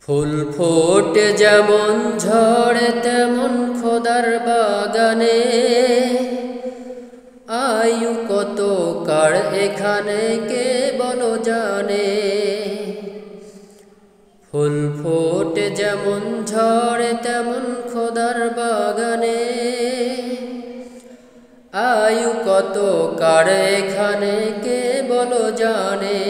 ফুল ফোটে যেমন ঝড়ে তেমন খোদার বাগানে, আয়ু কত কার এখানে কে বলো জানে। ফুল ফোটে যেমন ঝড়ে তেমন খোদার বাগানে, আয়ু কত কার এখানে কে বলো জানে।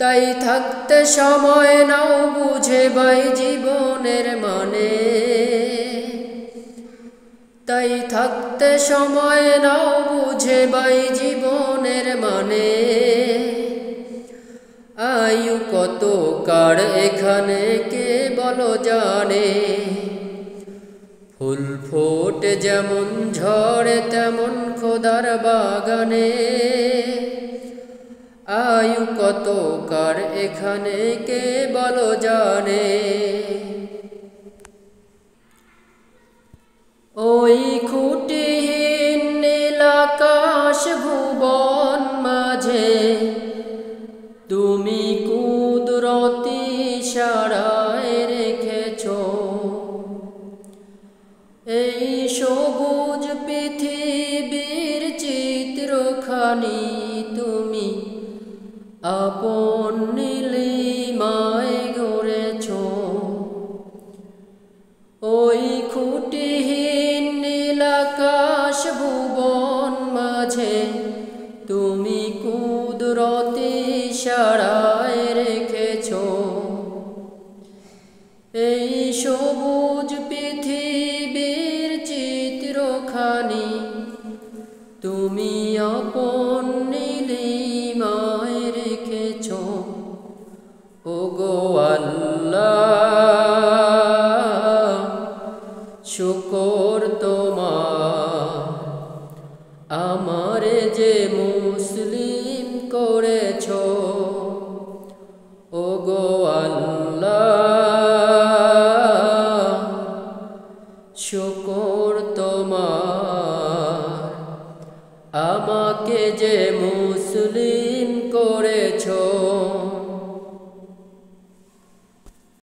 তাই থাকতে সময় নাও বুঝে ভাই জীবনের মানে, তাই থাকতে সময় নাও বুঝে ভাই জীবনের মানে। আয়ু কত কার এখানে কে বলো জানে। ফুল ফোটে যেমন ঝড়ে তেমন খোদার বাগানে, আয়ু কত কার এখানে কে বলো জানে। ওই খুঁটিহীন নীল আকাশ ভুবন মাঝে তুমি কুদরতি ইশারায় রেখেছ। এই সবুজ পৃথিবীর চিত্রখানি তুমি আপন নীলিমায় গড়েছ। ওই খুঁটিহীন নীল আকাশ ভুবন মাঝে তুমি কুদরতি ইশারায় রেখেছ। এই সবুজ পৃথিবীর চিত্রখানি তুমি আপন নীলিমায় রেখেছ। ওগো আল্লাহ শুকর তোমার, আমারে যে মুসলিম করেছ। ওগো আল্লাহ শুকর তোমার, আমাকে যে মুসলিম করেছ।